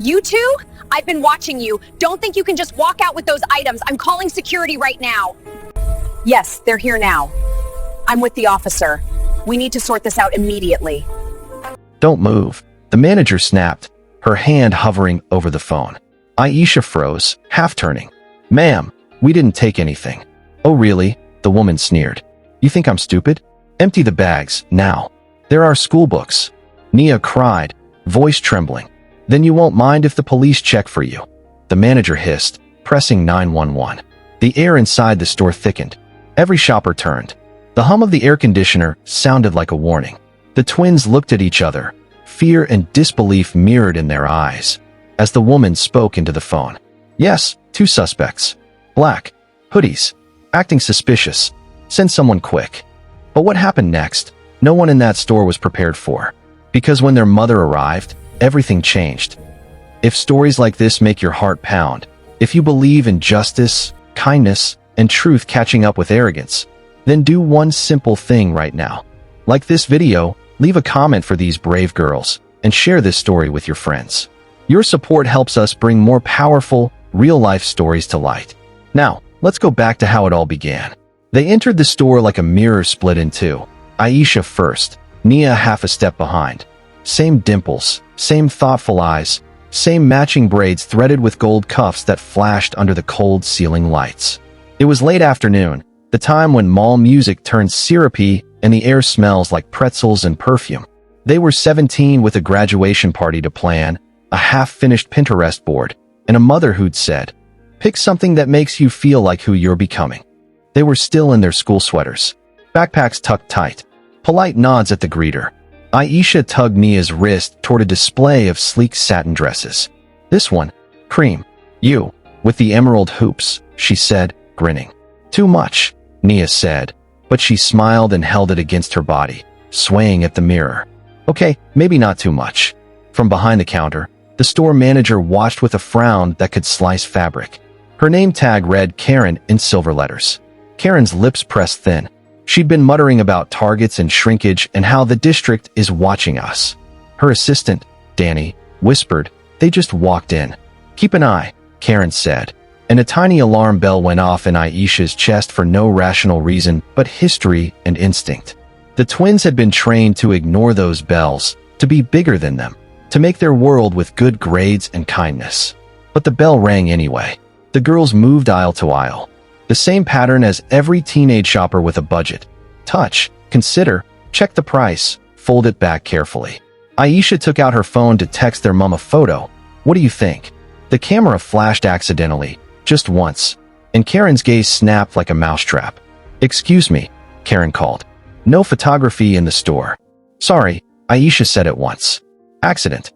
You two? I've been watching you. Don't think you can just walk out with those items. I'm calling security right now. Yes, they're here now. I'm with the officer. We need to sort this out immediately. Don't move, the manager snapped, her hand hovering over the phone. Aisha froze, half turning. Ma'am, we didn't take anything. Oh really? The woman sneered. You think I'm stupid? Empty the bags, now. There are school books. Nia cried, voice trembling. Then you won't mind if the police check for you. The manager hissed, pressing 911. The air inside the store thickened. Every shopper turned. The hum of the air conditioner sounded like a warning. The twins looked at each other, fear and disbelief mirrored in their eyes, as the woman spoke into the phone. Yes, 2 suspects. Black, hoodies, acting suspicious. Send someone quick. But what happened next, no one in that store was prepared for. Because when their mother arrived, everything changed. If stories like this make your heart pound, if you believe in justice, kindness, and truth catching up with arrogance, then do one simple thing right now. Like this video, leave a comment for these brave girls, and share this story with your friends. Your support helps us bring more powerful, real-life stories to light. Now, let's go back to how it all began. They entered the store like a mirror split in two. Aisha first, Nia half a step behind. Same dimples, same thoughtful eyes, same matching braids threaded with gold cuffs that flashed under the cold ceiling lights. It was late afternoon, the time when mall music turns syrupy and the air smells like pretzels and perfume. They were 17 with a graduation party to plan, a half-finished Pinterest board, and a mother who'd said, "Pick something that makes you feel like who you're becoming." They were still in their school sweaters, backpacks tucked tight, polite nods at the greeter. Aisha tugged Nia's wrist toward a display of sleek satin dresses. "This one, cream. You, with the emerald hoops," she said, grinning. "Too much," Nia said, but she smiled and held it against her body, swaying at the mirror. "Okay, maybe not too much." From behind the counter, the store manager watched with a frown that could slice fabric. Her name tag read Karen in silver letters. Karen's lips pressed thin. She'd been muttering about targets and shrinkage and how the district is watching us. Her assistant, Danny, whispered, "They just walked in." "Keep an eye," Karen said, and a tiny alarm bell went off in Aisha's chest for no rational reason but history and instinct. The twins had been trained to ignore those bells, to be bigger than them, to make their world with good grades and kindness. But the bell rang anyway. The girls moved aisle to aisle. The same pattern as every teenage shopper with a budget. Touch, consider, check the price, fold it back carefully. Aisha took out her phone to text their mom a photo. "What do you think?" The camera flashed accidentally, just once, and Karen's gaze snapped like a mousetrap. "Excuse me," Karen called. "No photography in the store." "Sorry," Aisha said at once. "Accident.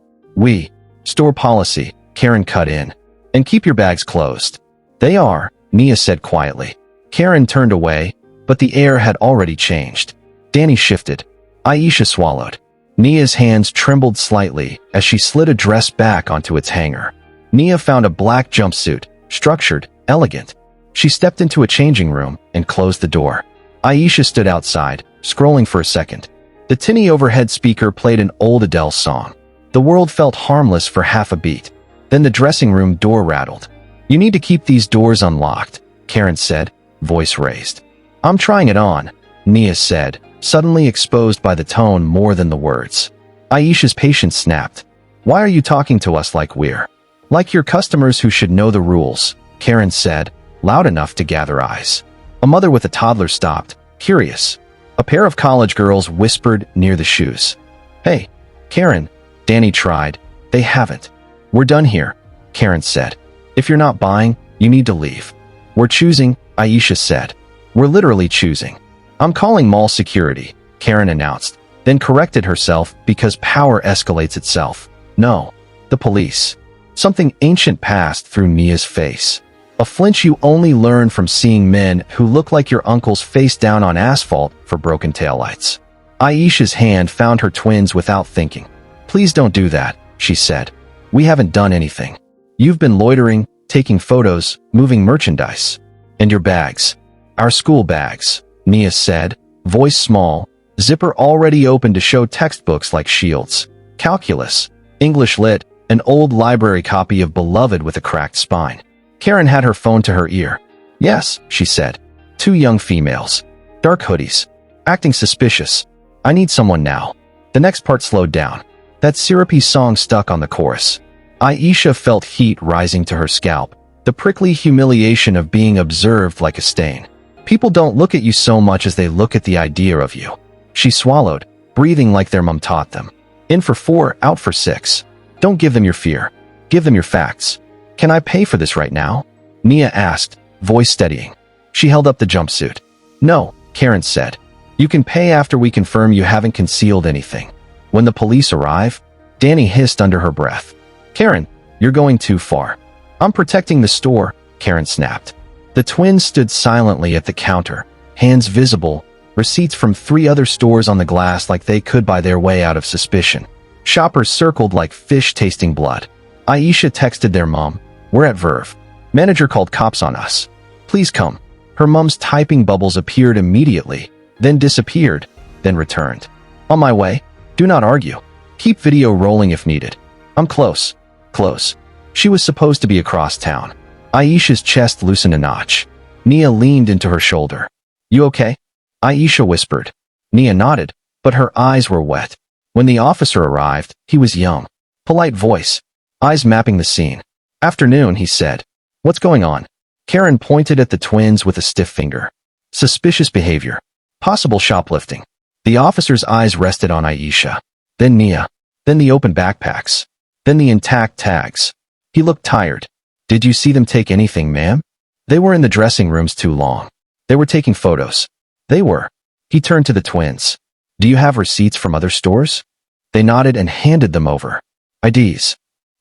Store policy," Karen cut in. "And keep your bags closed." "They are," Nia said quietly. Karen turned away, but the air had already changed. Danny shifted. Aisha swallowed. Nia's hands trembled slightly as she slid a dress back onto its hanger. Nia found a black jumpsuit, structured, elegant. She stepped into a changing room and closed the door. Aisha stood outside, scrolling for a second. The tinny overhead speaker played an old Adele song. The world felt harmless for half a beat. Then the dressing room door rattled. "You need to keep these doors unlocked," Karen said, voice raised. "I'm trying it on," Nia said, suddenly exposed by the tone more than the words. Aisha's patience snapped. "Why are you talking to us like we're like your customers who should know the rules?" Karen said, loud enough to gather eyes. A mother with a toddler stopped, curious. A pair of college girls whispered near the shoes. "Hey, Karen," Danny tried. "They haven't." "We're done here," Karen said. "If you're not buying, you need to leave." "We're choosing," Aisha said. "We're literally choosing." "I'm calling mall security," Karen announced, then corrected herself because power escalates itself. "No, the police." Something ancient passed through Nia's face. A flinch you only learn from seeing men who look like your uncles face down on asphalt for broken taillights. Aisha's hand found her twins without thinking. "Please don't do that," she said. "We haven't done anything. You've been loitering, taking photos, moving merchandise. And your bags." "Our school bags," Nia said, voice small, zipper already open to show textbooks like shields. "Calculus, English lit, an old library copy of Beloved with a cracked spine. Karen had her phone to her ear. Yes, she said. 2 young females. Dark hoodies. Acting suspicious. I need someone now. The next part slowed down. That syrupy song stuck on the chorus. Aisha felt heat rising to her scalp, the prickly humiliation of being observed like a stain. People don't look at you so much as they look at the idea of you. She swallowed, breathing like their mom taught them. In for 4, out for 6. Don't give them your fear. Give them your facts. Can I pay for this right now? Nia asked, voice steadying. She held up the jumpsuit. No, Karen said. You can pay after we confirm you haven't concealed anything. When the police arrive, Danny hissed under her breath. Karen, you're going too far. I'm protecting the store, Karen snapped. The twins stood silently at the counter, hands visible, receipts from 3 other stores on the glass like they could buy their way out of suspicion. Shoppers circled like fish tasting blood. Aisha texted their mom, we're at Verve. Manager called cops on us. Please come. Her mom's typing bubbles appeared immediately, then disappeared, then returned. On my way. Do not argue. Keep video rolling if needed. I'm close. Close. She was supposed to be across town. Aisha's chest loosened a notch. Nia leaned into her shoulder. You okay? Aisha whispered. Nia nodded, but her eyes were wet. When the officer arrived, he was young. Polite voice. Eyes mapping the scene. Afternoon, he said. What's going on? Karen pointed at the twins with a stiff finger. Suspicious behavior. Possible shoplifting. The officer's eyes rested on Aisha. Then Nia. Then the open backpacks. Then the intact tags. He looked tired. Did you see them take anything, ma'am? They were in the dressing rooms too long. They were taking photos. They were. He turned to the twins. Do you have receipts from other stores? They nodded and handed them over. IDs.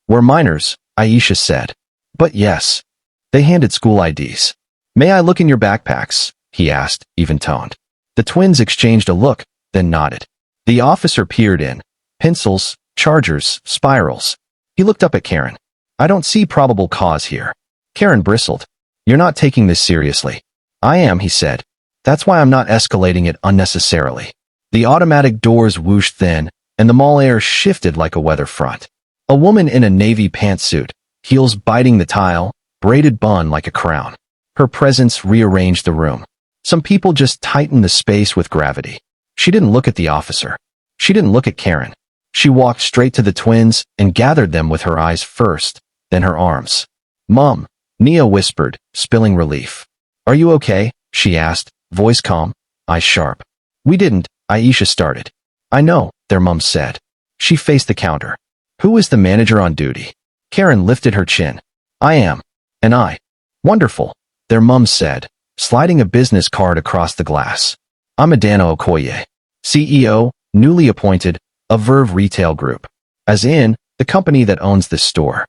We're minors, Aisha said. But yes. They handed school IDs. May I look in your backpacks? He asked, even-toned. The twins exchanged a look, then nodded. The officer peered in. Pencils, chargers, spirals. He looked up at Karen. I don't see probable cause here. Karen bristled. You're not taking this seriously. I am, he said. That's why I'm not escalating it unnecessarily. The automatic doors whooshed then, and the mall air shifted like a weather front. A woman in a navy pantsuit, heels biting the tile, braided bun like a crown. Her presence rearranged the room. Some people just tightened the space with gravity. She didn't look at the officer. She didn't look at Karen. She walked straight to the twins and gathered them with her eyes first, then her arms. Mom, Nia whispered, spilling relief. Are you okay? She asked, voice calm, eyes sharp. We didn't, Aisha started. I know, their mom said. She faced the counter. Who is the manager on duty? Karen lifted her chin. I am. And I. Wonderful, their mom said, sliding a business card across the glass. I'm Adana Okoye, CEO, newly appointed, of Verve Retail Group. As in, the company that owns this store.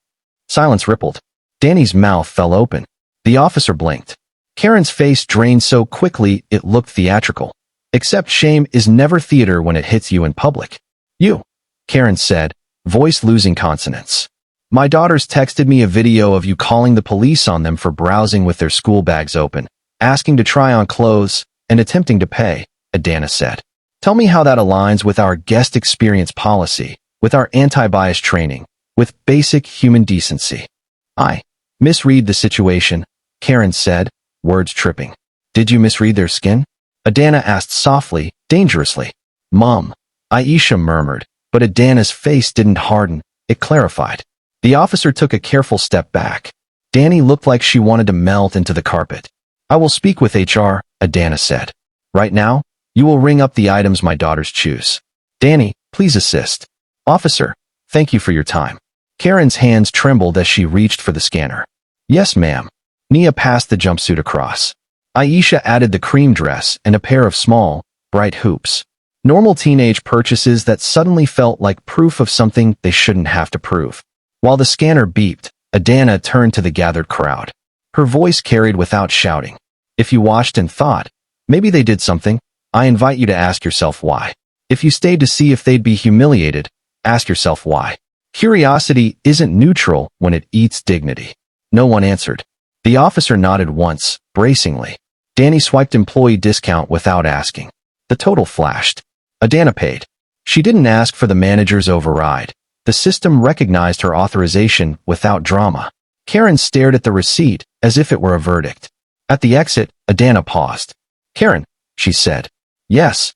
Silence rippled. Danny's mouth fell open. The officer blinked. Karen's face drained so quickly it looked theatrical. Except shame is never theater when it hits you in public. You, Karen said, voice losing consonants. My daughters texted me a video of you calling the police on them for browsing with their school bags open, asking to try on clothes, and attempting to pay, Adana said. Tell me how that aligns with our guest experience policy, with our anti-bias training, with basic human decency. I misread the situation, Karen said, words tripping. Did you misread their skin? Adana asked softly, dangerously. Mom, Aisha murmured, but Adana's face didn't harden, it clarified. The officer took a careful step back. Danny looked like she wanted to melt into the carpet. I will speak with HR, Adana said. Right now, you will ring up the items my daughters choose. Danny, please assist. Officer, thank you for your time. Karen's hands trembled as she reached for the scanner. Yes, ma'am. Nia passed the jumpsuit across. Aisha added the cream dress and a pair of small, bright hoops. Normal teenage purchases that suddenly felt like proof of something they shouldn't have to prove. While the scanner beeped, Adana turned to the gathered crowd. Her voice carried without shouting. If you watched and thought, maybe they did something, I invite you to ask yourself why. If you stayed to see if they'd be humiliated, ask yourself why. Curiosity isn't neutral when it eats dignity. No one answered. The officer nodded once, bracingly. Danny swiped employee discount without asking. The total flashed. Adana paid. She didn't ask for the manager's override. The system recognized her authorization without drama. Karen stared at the receipt as if it were a verdict. At the exit, Adana paused. Karen, she said. Yes.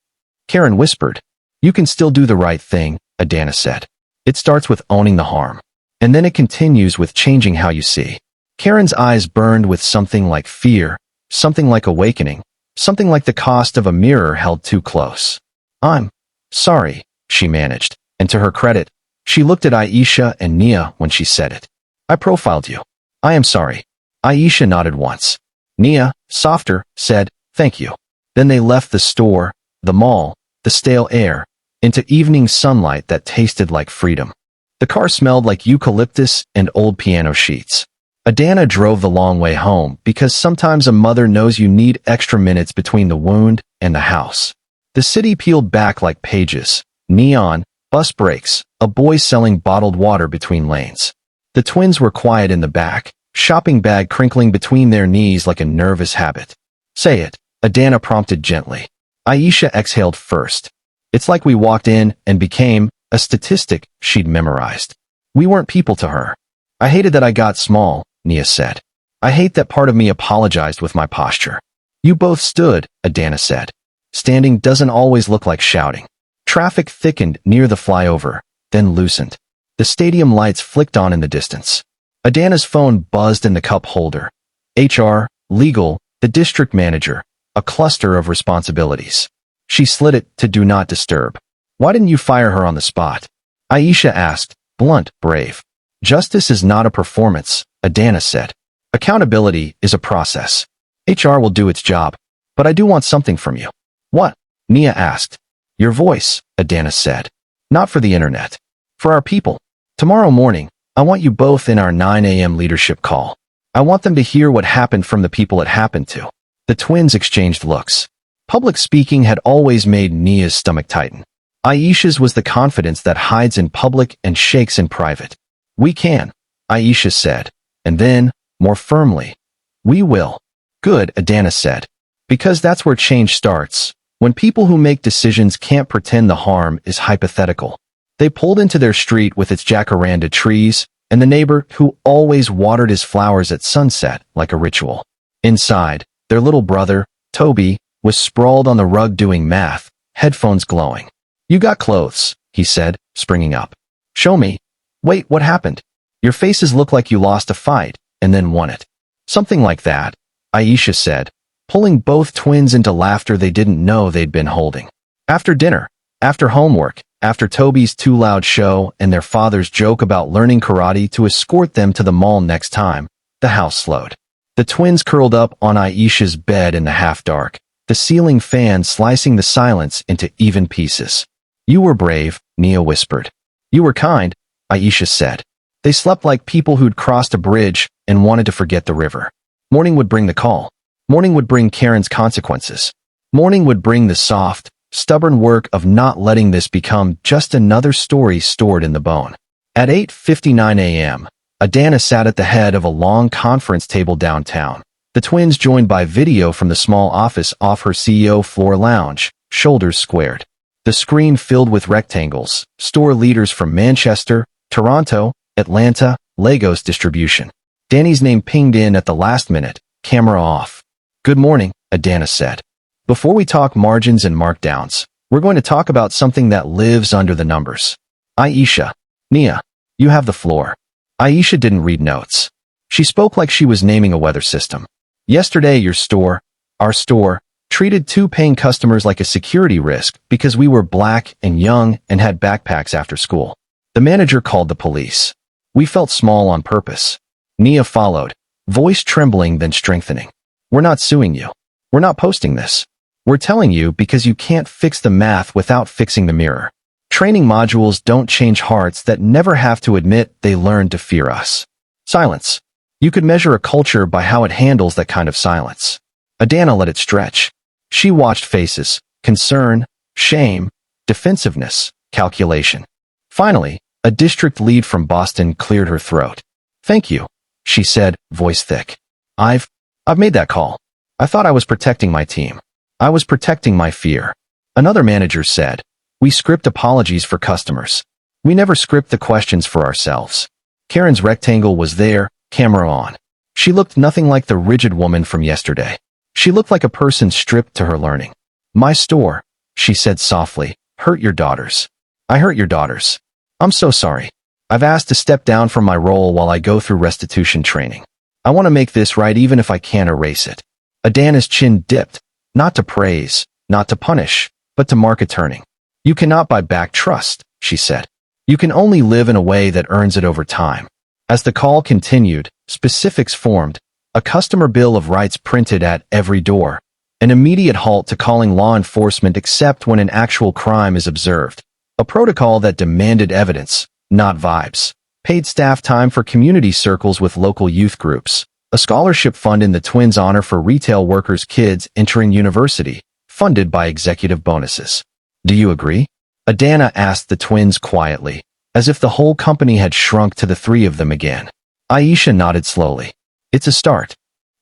Karen whispered. You can still do the right thing, Adana said. It starts with owning the harm. And then it continues with changing how you see. Karen's eyes burned with something like fear, something like awakening, something like the cost of a mirror held too close. I'm sorry, she managed, and to her credit, she looked at Aisha and Nia when she said it. I profiled you. I am sorry. Aisha nodded once. Nia, softer, said, thank you. Then they left the store, the mall, the stale air, into evening sunlight that tasted like freedom. The car smelled like eucalyptus and old piano sheets. Adana drove the long way home because sometimes a mother knows you need extra minutes between the wound and the house. The city peeled back like pages. Neon, bus brakes, a boy selling bottled water between lanes. The twins were quiet in the back, shopping bag crinkling between their knees like a nervous habit. Say it, Adana prompted gently. Aisha exhaled first. It's like we walked in and became a statistic she'd memorized. We weren't people to her. I hated that I got small, Nia said. I hate that part of me apologized with my posture. You both stood, Adana said. Standing doesn't always look like shouting. Traffic thickened near the flyover, then loosened. The stadium lights flicked on in the distance. Adana's phone buzzed in the cup holder. HR, legal, the district manager, a cluster of responsibilities. She slid it to do not disturb. Why didn't you fire her on the spot? Aisha asked, blunt, brave. Justice is not a performance, Adana said. Accountability is a process. HR will do its job. But I do want something from you. What? Nia asked. Your voice, Adana said. Not for the internet. For our people. Tomorrow morning, I want you both in our 9 a.m. leadership call. I want them to hear what happened from the people it happened to. The twins exchanged looks. Public speaking had always made Nia's stomach tighten. Aisha's was the confidence that hides in public and shakes in private. We can, Aisha said. And then, more firmly, we will. Good, Adana said. Because that's where change starts. When people who make decisions can't pretend the harm is hypothetical. They pulled into their street with its jacaranda trees, and the neighbor who always watered his flowers at sunset like a ritual. Inside, their little brother, Toby, was sprawled on the rug doing math, headphones glowing. You got clothes, he said, springing up. Show me. Wait, what happened? Your faces look like you lost a fight, and then won it. Something like that, Aisha said, pulling both twins into laughter they didn't know they'd been holding. After dinner, after homework, after Toby's too loud show and their father's joke about learning karate to escort them to the mall next time, the house slowed. The twins curled up on Aisha's bed in the half-dark, the ceiling fan slicing the silence into even pieces. You were brave, Nia whispered. You were kind, Aisha said. They slept like people who'd crossed a bridge and wanted to forget the river. Morning would bring the call. Morning would bring Karen's consequences. Morning would bring the soft, stubborn work of not letting this become just another story stored in the bone. At 8:59 a.m., Adana sat at the head of a long conference table downtown. The twins joined by video from the small office off her CEO floor lounge, shoulders squared. The screen filled with rectangles, store leaders from Manchester, Toronto, Atlanta, Lagos distribution. Danny's name pinged in at the last minute, camera off. Good morning, Adana said. Before we talk margins and markdowns, we're going to talk about something that lives under the numbers. Aisha, Nia, you have the floor. Aisha didn't read notes. She spoke like she was naming a weather system. Yesterday, your store, our store, treated 2 paying customers like a security risk because we were black and young and had backpacks after school. The manager called the police. We felt small on purpose. Nia followed, voice trembling then strengthening. We're not suing you. We're not posting this. We're telling you because you can't fix the math without fixing the mirror. Training modules don't change hearts that never have to admit they learned to fear us. Silence. You could measure a culture by how it handles that kind of silence. Adana let it stretch. She watched faces, concern, shame, defensiveness, calculation. Finally, a district lead from Boston cleared her throat. Thank you, she said, voice thick. I've made that call. I thought I was protecting my team. I was protecting my fear. Another manager said, we script apologies for customers. We never script the questions for ourselves. Karen's rectangle was there, camera on. She looked nothing like the rigid woman from yesterday. She looked like a person stripped to her learning. My store, she said softly, hurt your daughters. I hurt your daughters. I'm so sorry. I've asked to step down from my role while I go through restitution training. I want to make this right even if I can't erase it. Adana's chin dipped, not to praise, not to punish, but to mark a turning. You cannot buy back trust, she said. You can only live in a way that earns it over time. As the call continued, specifics formed, a customer bill of rights printed at every door, an immediate halt to calling law enforcement except when an actual crime is observed, a protocol that demanded evidence, not vibes, paid staff time for community circles with local youth groups, a scholarship fund in the twins' honor for retail workers' kids entering university, funded by executive bonuses. Do you agree? Adana asked the twins quietly, as if the whole company had shrunk to the three of them again. Aisha nodded slowly. It's a start.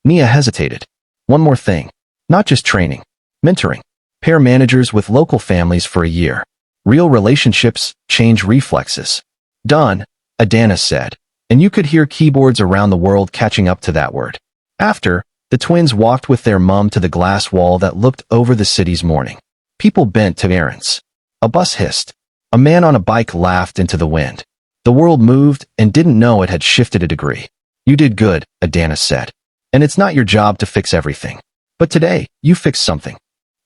Nia hesitated. One more thing. Not just training. Mentoring. Pair managers with local families for a year. Real relationships change reflexes. Done, Adana said, and you could hear keyboards around the world catching up to that word. After, the twins walked with their mum to the glass wall that looked over the city's morning. People bent to errands. A bus hissed. A man on a bike laughed into the wind. The world moved and didn't know it had shifted a degree. You did good, Adana said. And it's not your job to fix everything. But today, you fixed something.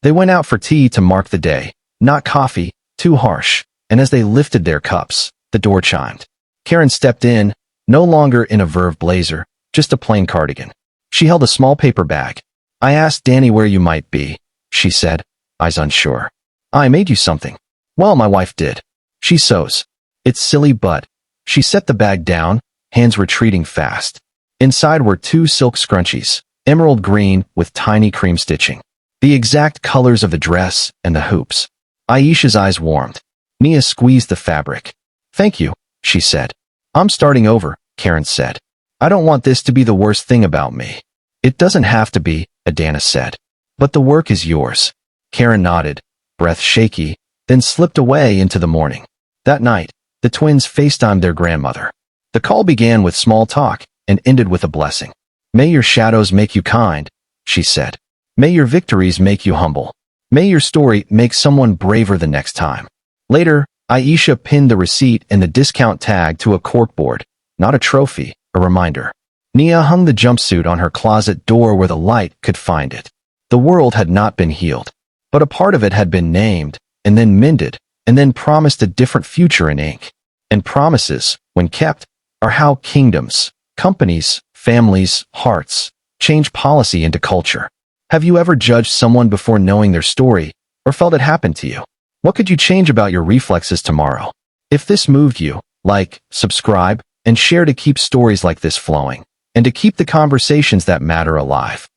They went out for tea to mark the day. Not coffee, too harsh. And as they lifted their cups, the door chimed. Karen stepped in, no longer in a Verve blazer, just a plain cardigan. She held a small paper bag. I asked Danny where you might be, she said, eyes unsure. I made you something. Well, my wife did. She sews. It's silly but. She set the bag down, hands retreating fast. Inside were 2 silk scrunchies, emerald green with tiny cream stitching. The exact colors of the dress and the hoops. Aisha's eyes warmed. Nia squeezed the fabric. Thank you, she said. I'm starting over, Karen said. I don't want this to be the worst thing about me. It doesn't have to be, Adana said. But the work is yours. Karen nodded, breath shaky, then slipped away into the morning. That night, the twins FaceTimed their grandmother. The call began with small talk and ended with a blessing. May your shadows make you kind, she said. May your victories make you humble. May your story make someone braver the next time. Later, Aisha pinned the receipt and the discount tag to a corkboard, not a trophy, a reminder. Nia hung the jumpsuit on her closet door where the light could find it. The world had not been healed, but a part of it had been named, and then mended, and then promised a different future in ink. And promises, when kept, are how kingdoms, companies, families, hearts, change policy into culture. Have you ever judged someone before knowing their story, or felt it happen to you? What could you change about your reflexes tomorrow? If this moved you, like, subscribe, and share to keep stories like this flowing, and to keep the conversations that matter alive.